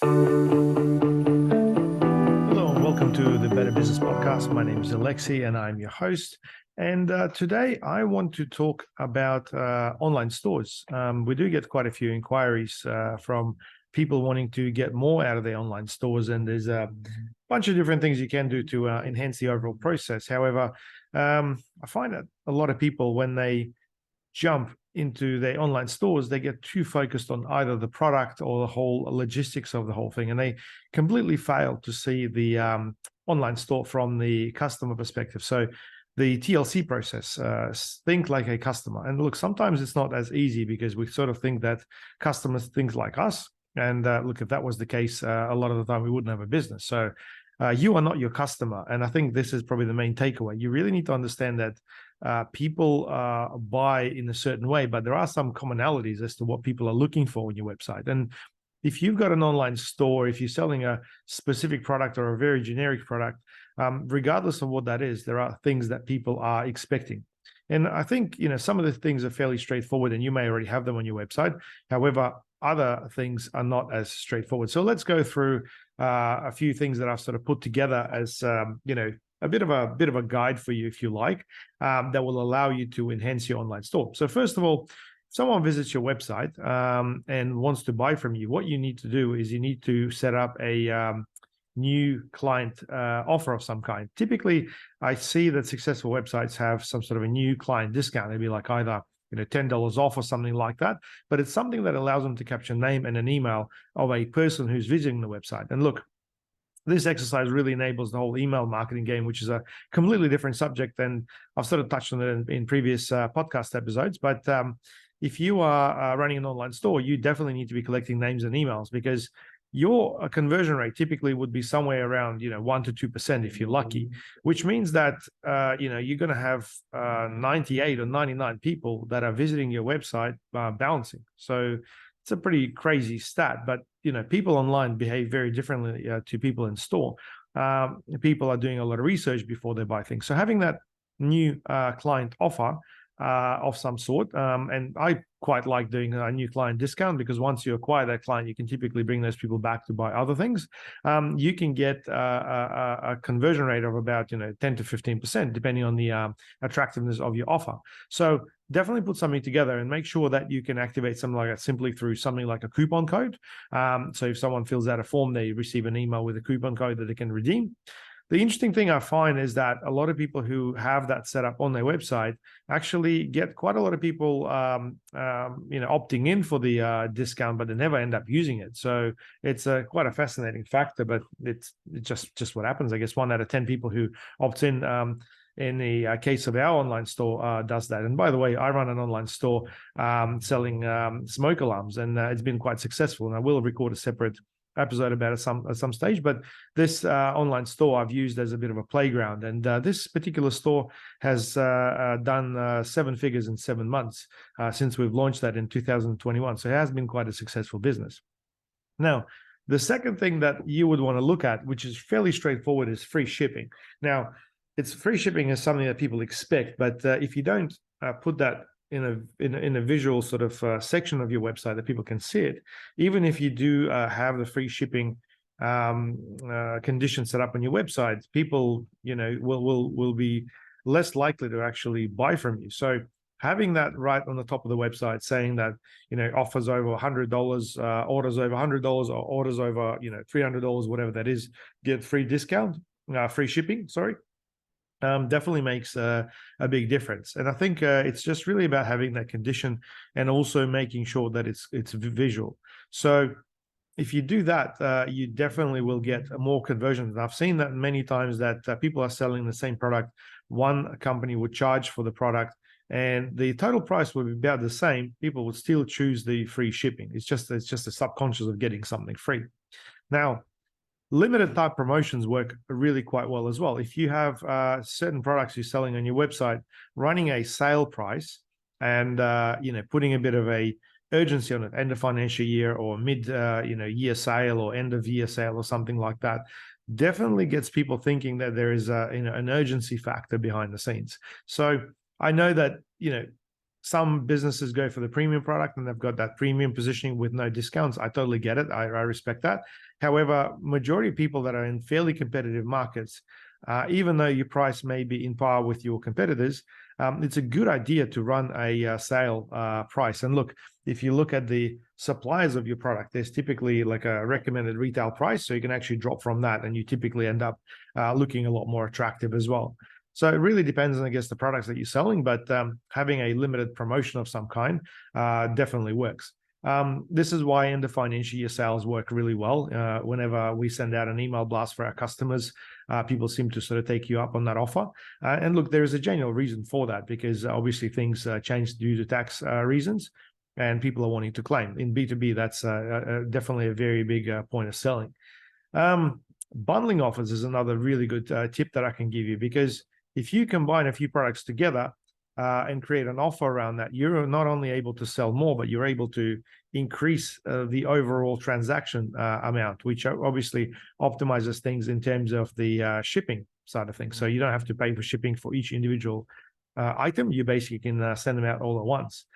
Hello and welcome to the Better Business Podcast. My name is Alexei and I'm your host. And today I want to talk about online stores. We do get quite a few inquiries from people wanting to get more out of their online stores, and there's a bunch of different things you can do to enhance the overall process. However, I find that a lot of people, when they jump into their online stores, they get too focused on either the product or the whole logistics of the whole thing, and they completely fail to see the online store from the customer perspective. So the TLC process, think like a customer. And look, sometimes it's not as easy because we sort of think that customers think like us. And look, if that was the case, a lot of the time we wouldn't have a business. So you are not your customer. And I think this is probably the main takeaway. You really need to understand that people buy in a certain way, but there are some commonalities as to what people are looking for on your website. And if you've got an online store, if you're selling a specific product or a very generic product, regardless of what that is, there are things that people are expecting. And I think, some of the things are fairly straightforward and you may already have them on your website. However, other things are not as straightforward. So let's go through a few things that I've sort of put together as, a bit of a guide for you, if you like, that will allow you to enhance your online store. So first of all, if someone visits your website and wants to buy from you, what you need to do is you need to set up a new client offer of some kind. Typically, I see that successful websites have some sort of a new client discount. It'd be like either $10 off or something like that, but it's something that allows them to capture name and an email of a person who's visiting the website. And look, this exercise really enables the whole email marketing game, which is a completely different subject. And I've sort of touched on it in previous podcast episodes. But if you are running an online store, you definitely need to be collecting names and emails, because your conversion rate typically would be somewhere around 1 to 2% if you're lucky, which means that you're going to have 98 or 99 people that are visiting your website bouncing. So it's a pretty crazy stat, but people online behave very differently to people in store. People are doing a lot of research before they buy things. So having that new client offer of some sort, and I quite like doing a new client discount, because once you acquire that client, you can typically bring those people back to buy other things. You can get a conversion rate of about 10 to 15%, depending on the attractiveness of your offer. So definitely put something together and make sure that you can activate something like that simply through something like a coupon code. So if someone fills out a form, they receive an email with a coupon code that they can redeem. The interesting thing I find is that a lot of people who have that set up on their website actually get quite a lot of people, opting in for the discount, but they never end up using it. So it's quite a fascinating factor, but it's just what happens. I guess 1 out of 10 people who opt in the case of our online store, does that. And by the way, I run an online store selling smoke alarms, and it's been quite successful. And I will record a separate episode about it at some stage, but this online store I've used as a bit of a playground, and this particular store has done 7 figures in 7 months since we've launched that in 2021. So it has been quite a successful business. Now, the second thing that you would want to look at, which is fairly straightforward, is free shipping. Now, free shipping is something that people expect, but if you don't put that in a visual sort of section of your website that people can see it, even if you do have the free shipping condition set up on your website, people will be less likely to actually buy from you. So having that right on the top of the website, saying that offers over $100, orders over $100, or orders over $300, whatever that is, get free discount, free shipping, sorry, definitely makes a big difference. And I think it's just really about having that condition and also making sure that it's visual. So if you do that, you definitely will get more conversions. And I've seen that many times, that people are selling the same product. One company would charge for the product and the total price would be about the same. People would still choose the free shipping. It's just a subconscious of getting something free. Now, limited type promotions work really quite well as well. If you have certain products you're selling on your website, running a sale price and putting a bit of a urgency on it, end of financial year or mid year sale or end of year sale or something like that, definitely gets people thinking that there is an urgency factor behind the scenes. So I know that some businesses go for the premium product and they've got that premium positioning with no discounts. I totally get it. I respect that. However, majority of people that are in fairly competitive markets, even though your price may be in par with your competitors, it's a good idea to run a sale price. And look, if you look at the suppliers of your product, there's typically like a recommended retail price, so you can actually drop from that, and you typically end up looking a lot more attractive as well. So it really depends on, I guess, the products that you're selling, but having a limited promotion of some kind definitely works. This is why end of financial year sales work really well. Whenever we send out an email blast for our customers, people seem to sort of take you up on that offer. And look, there is a genuine reason for that, because obviously things change due to tax reasons, and people are wanting to claim. In B2B, that's definitely a very big point of selling. Bundling offers is another really good tip that I can give you, because if you combine a few products together and create an offer around that, you're not only able to sell more, but you're able to increase the overall transaction amount, which obviously optimizes things in terms of the shipping side of things. So you don't have to pay for shipping for each individual item. You basically can send them out all at once.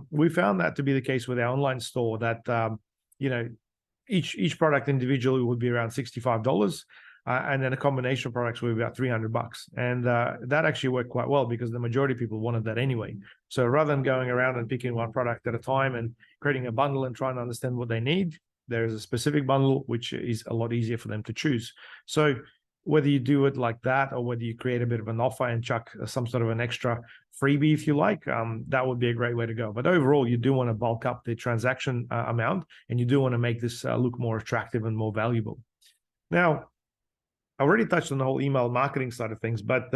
We found that to be the case with our online store, that each product individually would be around $65. And then a combination of products would be about $300. And that actually worked quite well, because the majority of people wanted that anyway. So rather than going around and picking one product at a time and creating a bundle and trying to understand what they need, there is a specific bundle, which is a lot easier for them to choose. So whether you do it like that, or whether you create a bit of an offer and chuck some sort of an extra freebie, if you like, that would be a great way to go. But overall, you do want to bulk up the transaction amount, and you do want to make this look more attractive and more valuable. Now, I already touched on the whole email marketing side of things, but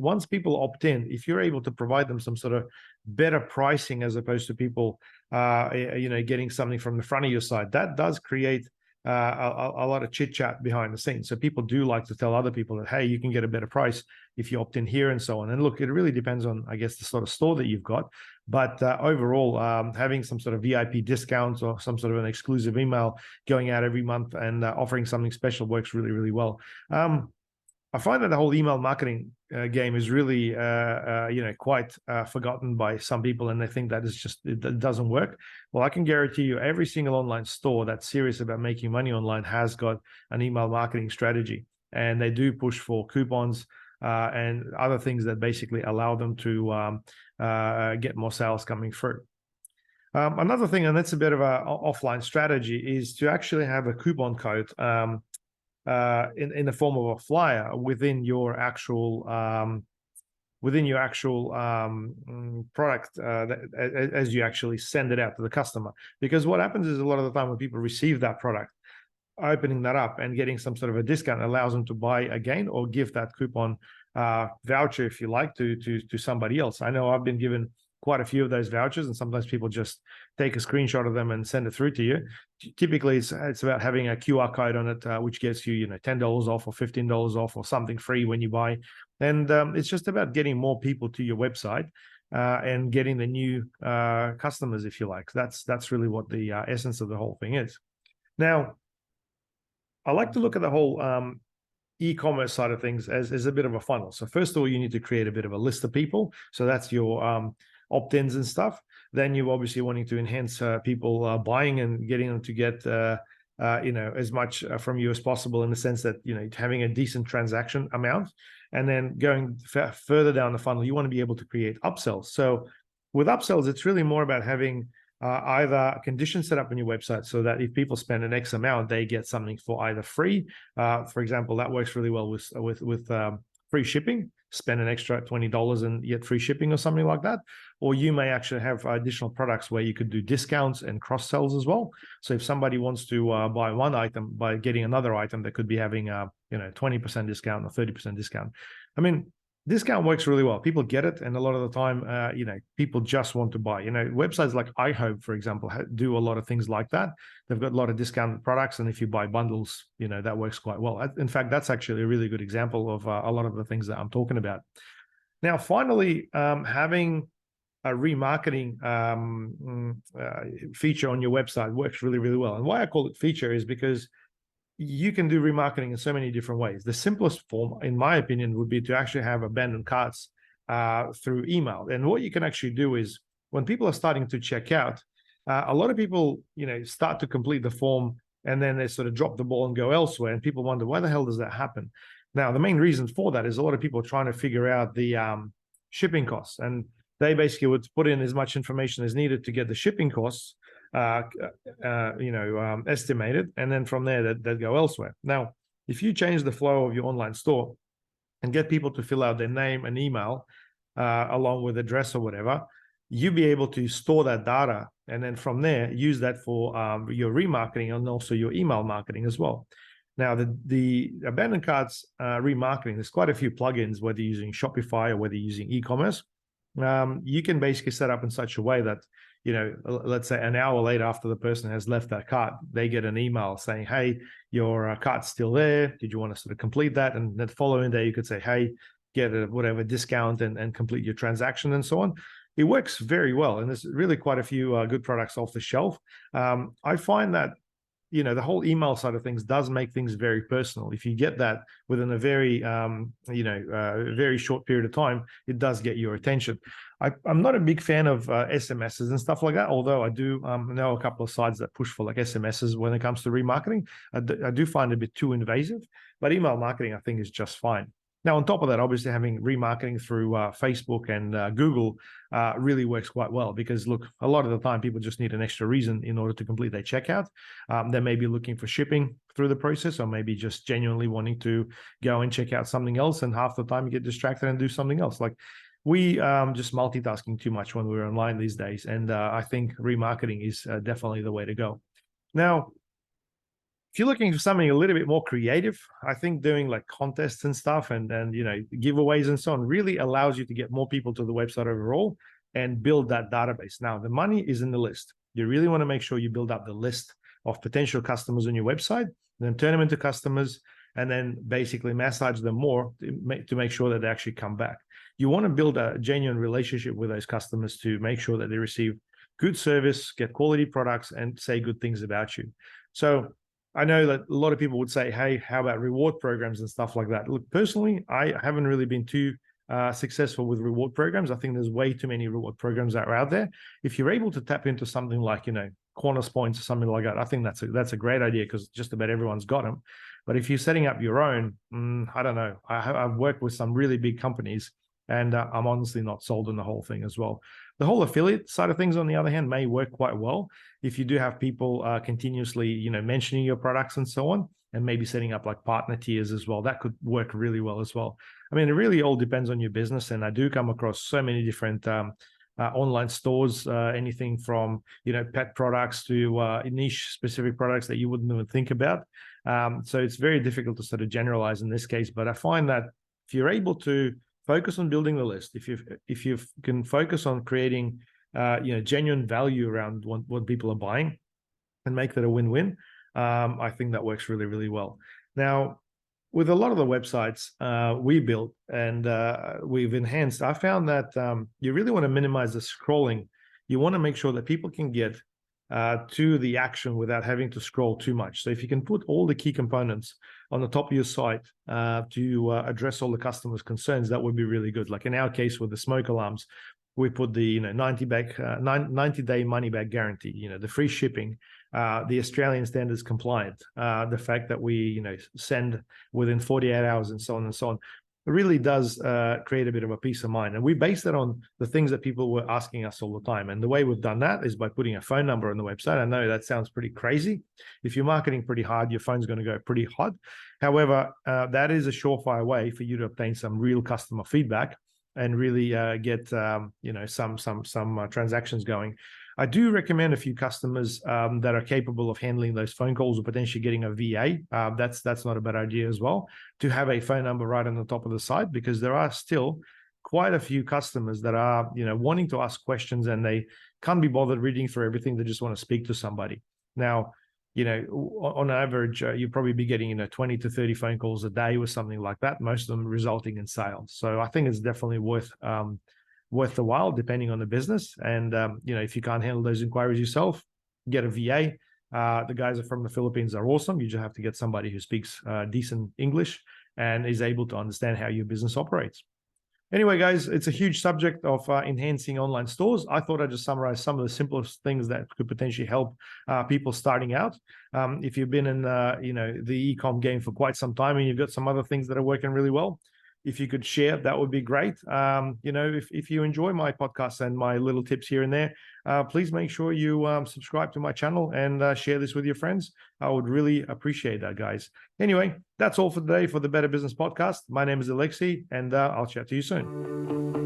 once people opt in, if you're able to provide them some sort of better pricing, as opposed to people getting something from the front of your site, that does create a lot of chit chat behind the scenes. So people do like to tell other people that, hey, you can get a better price if you opt in here, and so on. And look, it really depends on, I guess, the sort of store that you've got. But overall, having some sort of VIP discounts or some sort of an exclusive email going out every month and offering something special works really, really well. I find that the whole email marketing game is really, quite forgotten by some people, and they think that it doesn't work. Well, I can guarantee you, every single online store that's serious about making money online has got an email marketing strategy, and they do push for coupons and other things that basically allow them to get more sales coming through. Another thing, and that's a bit of an offline strategy, is to actually have a coupon code in the form of a flyer within your actual product as you actually send it out to the customer. Because what happens is, a lot of the time when people receive that product, opening that up and getting some sort of a discount allows them to buy again, or give that coupon voucher, if you like, to somebody else. I know I've been given quite a few of those vouchers, and sometimes people just take a screenshot of them and send it through to you. Typically, it's about having a QR code on it, which gets you, $10 off or $15 off or something free when you buy. And it's just about getting more people to your website and getting the new customers, if you like. That's really what the essence of the whole thing is. Now, I like to look at the whole e-commerce side of things as a bit of a funnel. So first of all, you need to create a bit of a list of people. So that's your opt-ins and stuff. Then you're obviously wanting to enhance people buying and getting them to get as much from you as possible, in the sense that having a decent transaction amount. And then going further down the funnel, you want to be able to create upsells. So with upsells, it's really more about having either conditions set up on your website, so that if people spend an X amount, they get something for either free. For example, that works really well with free shipping. Spend an extra $20 and get free shipping or something like that. Or you may actually have additional products where you could do discounts and cross sells as well. So if somebody wants to buy one item by getting another item, that could be having 20% discount or 30% discount. I mean, discount works really well. People get it, and a lot of the time, people just want to buy. Websites like iHome, for example, do a lot of things like that. They've got a lot of discounted products, and if you buy bundles, that works quite well. In fact, that's actually a really good example of a lot of the things that I'm talking about. Now, finally, having a remarketing feature on your website works really, really well. And why I call it feature is because you can do remarketing in so many different ways. The simplest form, in my opinion, would be to actually have abandoned carts through email. And what you can actually do is, when people are starting to check out, a lot of people, start to complete the form and then they sort of drop the ball and go elsewhere. And people wonder, why the hell does that happen? Now, the main reason for that is a lot of people are trying to figure out the shipping costs, and they basically would put in as much information as needed to get the shipping costs estimated, and then from there they'd go elsewhere. Now, if you change the flow of your online store and get people to fill out their name and email along with address or whatever, you'll be able to store that data, and then from there use that for your remarketing and also your email marketing as well. Now, the abandoned carts remarketing, there's quite a few plugins, whether you're using Shopify or whether you're using e-commerce. You can basically set up in such a way that, let's say an hour later after the person has left that cart, they get an email saying, hey, your cart's still there. Did you want to sort of complete that? And the following day, you could say, hey, get a whatever discount and complete your transaction and so on. It works very well. And there's really quite a few good products off the shelf. I find that the whole email side of things does make things very personal. If you get that within a very, very short period of time, it does get your attention. I'm not a big fan of SMSs and stuff like that, although I do know a couple of sites that push for like SMSs when it comes to remarketing. I do find it a bit too invasive, but email marketing, I think, is just fine. Now, on top of that, obviously having remarketing through Facebook and Google really works quite well, because look, a lot of the time people just need an extra reason in order to complete their checkout. They may be looking for shipping through the process, or maybe just genuinely wanting to go and check out something else, and half the time you get distracted and do something else. Like we just multitasking too much when we're online these days, and I think remarketing is definitely the way to go. Now, if you're looking for something a little bit more creative, I think doing like contests and stuff and giveaways and so on really allows you to get more people to the website overall and build that database. Now, the money is in the list. You really want to make sure you build up the list of potential customers on your website, then turn them into customers, and then basically massage them more to make sure that they actually come back. You want to build a genuine relationship with those customers to make sure that they receive good service, get quality products, and say good things about you. So I know that a lot of people would say, hey, how about reward programs and stuff like that? Look, personally, I haven't really been too successful with reward programs. I think there's way too many reward programs that are out there. If you're able to tap into something like, Corners points or something like that, I think that's a great idea, because just about everyone's got them. But if you're setting up your own, I don't know. I've worked with some really big companies, and I'm honestly not sold on the whole thing as well. The whole affiliate side of things, on the other hand, may work quite well if you do have people continuously, mentioning your products and so on, and maybe setting up like partner tiers as well. That could work really well as well. I mean, it really all depends on your business, and I do come across so many different online stores, anything from pet products to niche specific products that you wouldn't even think about. So it's very difficult to sort of generalize in this case. But I find that if you're able to focus on building the list, if you can focus on creating genuine value around what people are buying, and make that a win-win, I think that works really, really well. Now, with a lot of the websites we built and we've enhanced, I found that you really want to minimize the scrolling. You want to make sure that people can get to the action without having to scroll too much. So if you can put all the key components on the top of your site to address all the customers' concerns, that would be really good. Like in our case with the smoke alarms, we put the 90-day money-back guarantee, the free shipping, the Australian standards compliant, the fact that we send within 48 hours and so on and so on. It really does create a bit of a peace of mind. And we base that on the things that people were asking us all the time. And the way we've done that is by putting a phone number on the website. I know that sounds pretty crazy. If you're marketing pretty hard, your phone's going to go pretty hot. However, that is a surefire way for you to obtain some real customer feedback and really get some transactions going. I do recommend a few customers that are capable of handling those phone calls or potentially getting a VA. That's not a bad idea as well, to have a phone number right on the top of the site, because there are still quite a few customers that are wanting to ask questions and they can't be bothered reading through everything. They just want to speak to somebody. Now, on average, you'll probably be getting 20 to 30 phone calls a day or something like that, most of them resulting in sales. So I think it's definitely worth the while, depending on the business. And if you can't handle those inquiries yourself, get a VA. The guys from the Philippines are awesome. You just have to get somebody who speaks decent English and is able to understand how your business operates. Anyway, guys, it's a huge subject of enhancing online stores. I thought I'd just summarize some of the simplest things that could potentially help people starting out. If you've been in the e-com game for quite some time and you've got some other things that are working really well, if you could share, that would be great. If you enjoy my podcast and my little tips here and there, please make sure you subscribe to my channel and share this with your friends. I would really appreciate that, guys. Anyway, that's all for today for the Better Business Podcast. My name is Alexei, and I'll chat to you soon.